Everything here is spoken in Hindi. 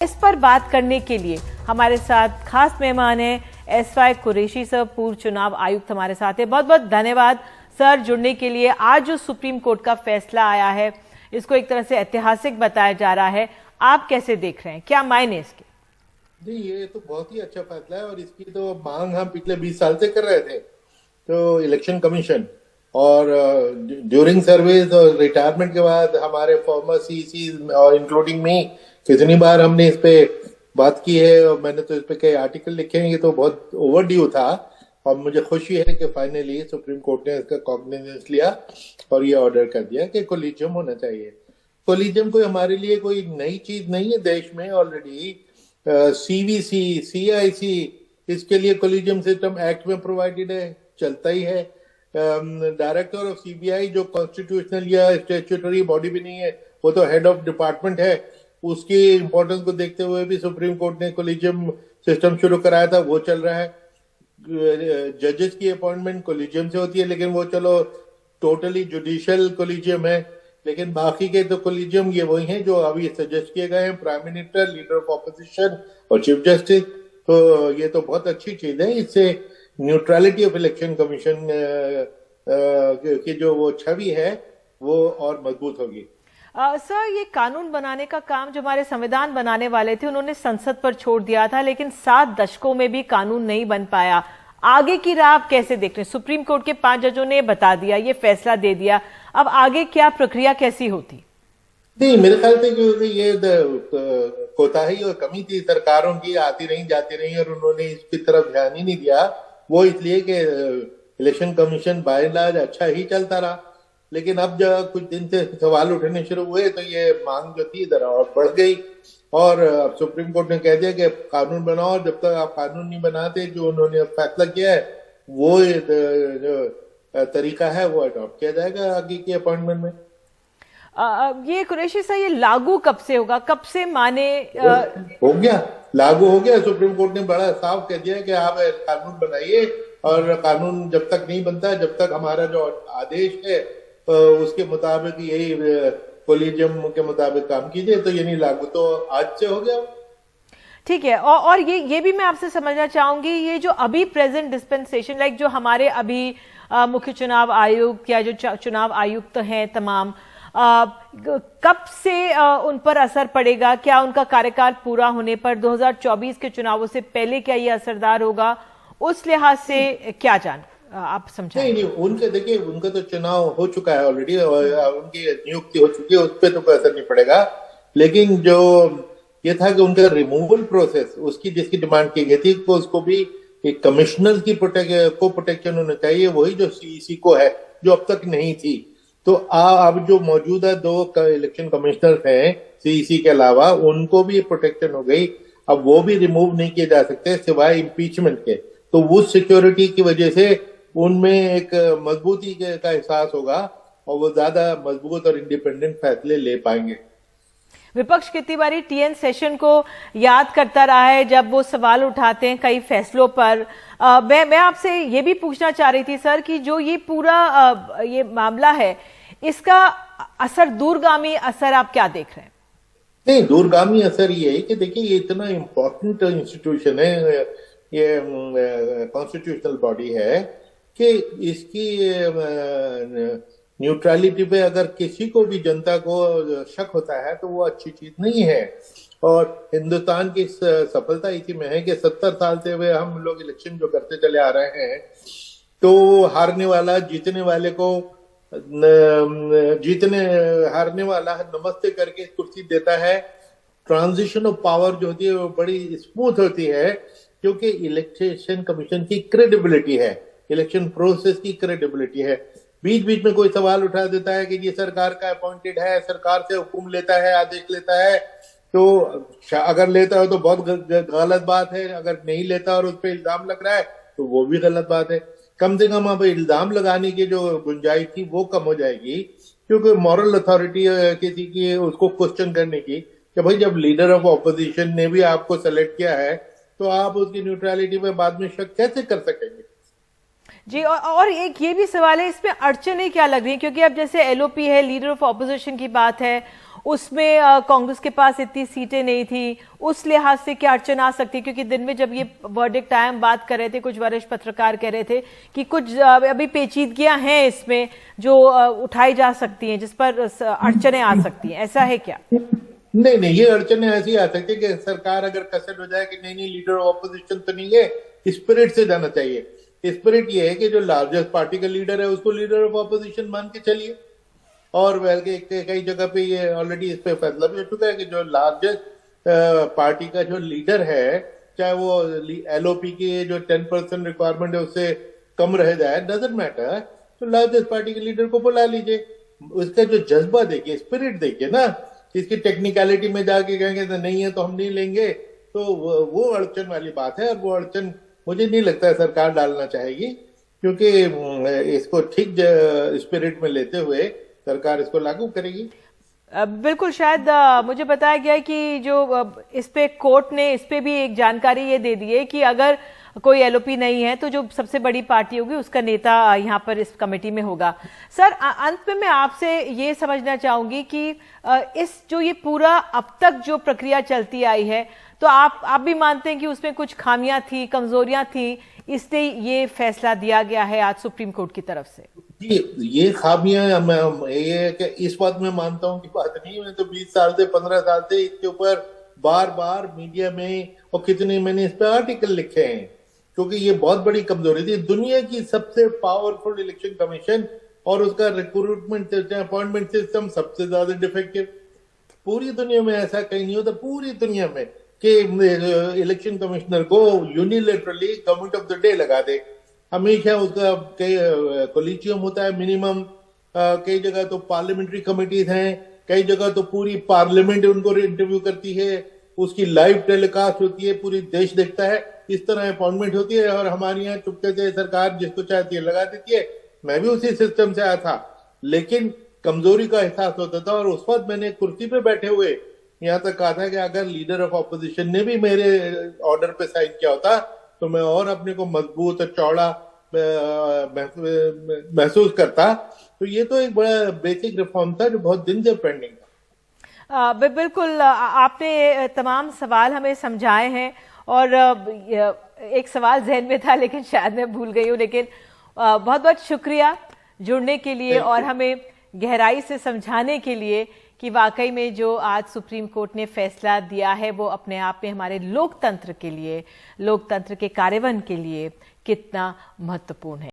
इस पर बात करने के लिए हमारे साथ खास मेहमान हैं एसवाई कुरैशी सर, पूर्व चुनाव आयुक्त हमारे साथ हैं। बहुत बहुत धन्यवाद सर जुड़ने के लिए। आज जो सुप्रीम कोर्ट का फैसला आया है इसको एक तरह से ऐतिहासिक बताया जा रहा है, आप कैसे देख रहे हैं, क्या मायने इसके? नहीं, ये तो बहुत ही अच्छा फैसला है और इसकी तो मांग हम पिछले 20 साल से कर रहे थे। तो इलेक्शन कमीशन और ड्यूरिंग सर्विस और रिटायरमेंट के बाद हमारे फॉर्मर सीसी और इंक्लूडिंग मी कितनी बार हमने इस पे बात की है और मैंने तो इस पे कई आर्टिकल लिखे हैं। ये तो बहुत ओवरड्यू था और मुझे खुशी है कि फाइनली सुप्रीम कोर्ट ने इसका कॉग्निजेंस लिया और ये ऑर्डर कर दिया कि कोलिजियम होना चाहिए। कोलिजियम कोई हमारे लिए कोई नई चीज नहीं है, देश में ऑलरेडी सीवीसी सीआईसी इसके लिए कोलिजियम सिस्टम एक्ट में प्रोवाइडेड है, चलता ही है। डायरेक्टर ऑफ सीबीआई जो कॉन्स्टिट्यूशनल या स्टैट्यूटरी बॉडी भी नहीं है, वो तो हेड ऑफ डिपार्टमेंट है। उसकी इंपॉर्टेंस को देखते हुए भी सुप्रीम कोर्ट ने कोलिजियम सिस्टम शुरू कराया था, वो चल रहा है। जजेस की अपॉइंटमेंट कोलिजियम से होती है, लेकिन वो चलो टोटली जुडिशियल कोलिजियम है। लेकिन बाकी के तो कोलिजियम ये वही हैं जो अभी सजेस्ट किए गए हैं, prime minister, leader of opposition और चीफ जस्टिस। तो ये तो बहुत अच्छी चीज है। इससे न्यूट्रलिटी ऑफ इलेक्शन कमीशन की जो वो छवि है वो और मजबूत होगी। सर, ये कानून बनाने का काम जो हमारे संविधान बनाने वाले थे उन्होंने संसद पर छोड़ दिया था, लेकिन 7 दशकों में भी कानून नहीं बन पाया। आगे की राह आप कैसे देख रहे हैं? सुप्रीम कोर्ट के 5 जजों ने बता दिया, ये फैसला दे दिया, अब आगे क्या प्रक्रिया कैसी होती? नहीं, मेरे ख्याल से क्योंकि ये कोताही और कमी थी सरकारों की, आती रही जाती रही और उन्होंने इसकी तरफ ध्यान ही नहीं दिया। वो इसलिए कि election commission by and large अच्छा ही चलता रहा, लेकिन अब जब कुछ दिन से सवाल उठने शुरू हुए तो ये मांग जो थी जरा और बढ़ गई और अब सुप्रीम कोर्ट ने कह दिया कि कानून बनाओ। जब तक आप कानून नहीं बनाते, जो उन्होंने फैसला किया है वो जो तरीका है वो अडॉप्ट किया जाएगा आगे की अपॉइंटमेंट में। ये कुरैशी साहब, ये लागू कब से होगा, कब से माने? हो गया, लागू हो गया। सुप्रीम कोर्ट ने बड़ा साफ कह दिया कि आप कानून बनाइए और कानून जब तक नहीं बनता, जब तक हमारा जो आदेश है उसके मुताबिक, यही कोलिजियम के मुताबिक काम कीजिए। तो ये नहीं, लागू तो आज से हो गया। ठीक है। और ये भी मैं आपसे समझना चाहूंगी, ये जो अभी प्रेजेंट डिस्पेंसेशन, लाइक जो हमारे अभी मुख्य चुनाव आयुक्त या जो चुनाव आयुक्त हैं तमाम, कब से उन पर असर पड़ेगा? क्या उनका कार्यकाल पूरा होने पर 2024 के चुनावों से पहले क्या ये असरदार होगा? उस लिहाज से क्या आप समझाएं? नहीं, उनके देखिए, उनका तो चुनाव हो चुका है ऑलरेडी और उनकी नियुक्ति हो चुकी है, उस पर तो कोई असर नहीं पड़ेगा। लेकिन जो ये था कि उनका रिमूवल प्रोसेस, उसकी जिसकी डिमांड की गई थी को उसको भी एक कमिश्नर की प्रोटेक्शन होना चाहिए, वही जो सीईसी को है, जो अब तक नहीं थी। तो अब जो मौजूदा 2 इलेक्शन कमिश्नर हैं सीईसी के अलावा, उनको भी प्रोटेक्शन हो गई। अब वो भी रिमूव नहीं किए जा सकते सिवाय इम्पीचमेंट के। तो वो सिक्योरिटी की वजह से उनमें एक मजबूती का एहसास होगा और वो ज्यादा मजबूत और इंडिपेंडेंट फैसले ले पाएंगे। विपक्ष कितनी बारी टीएन सेशन को याद करता रहा है जब वो सवाल उठाते हैं कई फैसलों पर। मैं आपसे ये भी पूछना चाह रही थी सर कि जो ये पूरा ये मामला है, इसका असर, दूरगामी असर आप क्या देख रहे हैं? नहीं, दूरगामी असर ये है कि देखिए, ये इतना इम्पोर्टेंट इंस्टीट्यूशन है, ये कॉन्स्टिट्यूशनल बॉडी है कि इसकी न्यूट्रलिटी पे अगर किसी को भी, जनता को शक होता है तो वो अच्छी चीज नहीं है। और हिंदुस्तान की सफलता इसी में है कि 70 साल से वे हम लोग इलेक्शन जो करते चले आ रहे हैं, तो हारने वाला हारने वाला नमस्ते करके कुर्सी देता है। ट्रांजिशन ऑफ पावर जो होती है वो बड़ी स्मूथ होती है, क्योंकि इलेक्शन कमीशन की क्रेडिबिलिटी है, इलेक्शन प्रोसेस की क्रेडिबिलिटी है। बीच बीच में कोई सवाल उठा देता है कि ये सरकार का अपॉइंटेड है, सरकार से हुक्म लेता है, आदेश लेता है, तो अगर लेता हो तो बहुत गलत बात है, अगर नहीं लेता और उस पर इल्जाम लग रहा है तो वो भी गलत बात है। कम से कम अब इल्जाम लगाने की जो गुंजाइश थी वो कम हो जाएगी, क्योंकि मॉरल अथॉरिटी किसी की उसको क्वेश्चन करने की, कि भाई जब लीडर ऑफ ऑपोजिशन ने भी आपको सेलेक्ट किया है तो आप उसकी न्यूट्रलिटी पे बाद में शक कैसे कर सकेंगे? जी, और एक ये भी सवाल है, इसमें अड़चनें क्या लग रही है? क्योंकि अब जैसे एलओपी है, लीडर ऑफ ऑपोजिशन की बात है, उसमें कांग्रेस के पास इतनी सीटें नहीं थी, उस लिहाज से क्या अड़चन आ सकती है? क्योंकि दिन में जब ये वर्डिक्ट आया, हम बात कर रहे थे, कुछ वरिष्ठ पत्रकार कह रहे थे कि कुछ अभी पेचीदगियां हैं इसमें जो उठाई जा सकती हैं, जिस पर अड़चनें आ सकती हैं, ऐसा है क्या? नहीं, ये अड़चनें ऐसी आ सकती है कि सरकार अगर कसर हो जाए कि नहीं लीडर ऑफ ऑपोजिशन तो नहीं है, स्पिरिट से जाना चाहिए। स्पिरिट ये है कि जो लार्जेस्ट पार्टी का लीडर है उसको लीडर ऑफ ऑपोजिशन मान के चलिए। और बल्कि कई जगह पे ये ऑलरेडी इस पे फैसला भी हो चुका है कि जो लार्जेस्ट पार्टी का जो लीडर है, चाहे वो एलओपी की जो 10% रिक्वायरमेंट है उससे कम रह जाए, डजेंट मैटर, तो लार्जेस्ट पार्टी के लीडर को बुला लीजिए। उसका जो जज्बा देखिए, स्पिरिट देखिए ना, इसकी टेक्निकलिटी में जाके कहेंगे तो नहीं है तो हम नहीं लेंगे, तो वो अड़चन वाली बात है। और वो अड़चन मुझे नहीं लगता है सरकार डालना चाहेगी, क्योंकि इसको ठीक स्पिरिट में लेते हुए सरकार इसको लागू करेगी। बिल्कुल। शायद मुझे बताया गया है कि जो इस पे कोर्ट ने इस पे भी एक जानकारी ये दे दी है कि अगर कोई एलओपी नहीं है तो जो सबसे बड़ी पार्टी होगी उसका नेता यहाँ पर इस कमेटी में होगा। सर, अंत में मैं आपसे ये समझना चाहूंगी कि इस जो ये पूरा अब तक जो प्रक्रिया चलती आई है, तो आप भी मानते हैं कि उसमें कुछ खामियां थी, कमजोरियां थी, इसलिए ये फैसला दिया गया है आज सुप्रीम कोर्ट की तरफ से? जी, ये खामियां मैं ये कि इस बात में मानता हूं कि बात नहीं। मैं तो 20 साल से 15 साल से इसके ऊपर बार बार मीडिया में और कितने मैंने इस पे आर्टिकल लिखे हैं, क्योंकि ये बहुत बड़ी कमजोरी थी। दुनिया की सबसे पावरफुल इलेक्शन कमीशन और उसका रिक्रूटमेंट सिस्टम, अपॉइंटमेंट सिस्टम सबसे ज्यादा डिफेक्टिव। पूरी दुनिया में ऐसा कहीं नहीं होता, पूरी दुनिया में, कि इलेक्शन कमिश्नर को unilaterally government of the day लगा दे। हमेशा उसका कोलिजियम होता है मिनिमम, कई जगह तो पार्लियामेंट्री कमिटीज हैं, कई जगह तो पूरी पार्लियामेंट उनको इंटरव्यू करती है, उसकी लाइव टेलीकास्ट होती है, पूरी देश देखता है, इस तरह अपॉइंटमेंट होती है। और हमारे यहाँ चुपके से सरकार जिसको चाहती है लगा देती है। मैं भी उसी सिस्टम से आया था, लेकिन कमजोरी का एहसास होता था। और उस वक्त मैंने कुर्सी पे बैठे हुए यहाँ तक कहा था कि अगर लीडर ऑफ ऑपोजिशन ने भी मेरे ऑर्डर पे साइन किया होता तो मैं और अपने को मजबूत और चौड़ा महसूस करता। तो ये तो एक बड़ा बेसिक रिफॉर्म था जो बहुत दिन से पेंडिंग था। बिल्कुल, आपने तमाम सवाल हमें समझाए हैं, और एक सवाल जहन में था लेकिन शायद मैं भूल गई हूँ, लेकिन बहुत बहुत शुक्रिया जुड़ने के लिए और हमें गहराई से समझाने के लिए कि वाकई में जो आज सुप्रीम कोर्ट ने फैसला दिया है वो अपने आप में हमारे लोकतंत्र के लिए, लोकतंत्र के कार्यान्वयन के लिए कितना महत्वपूर्ण है।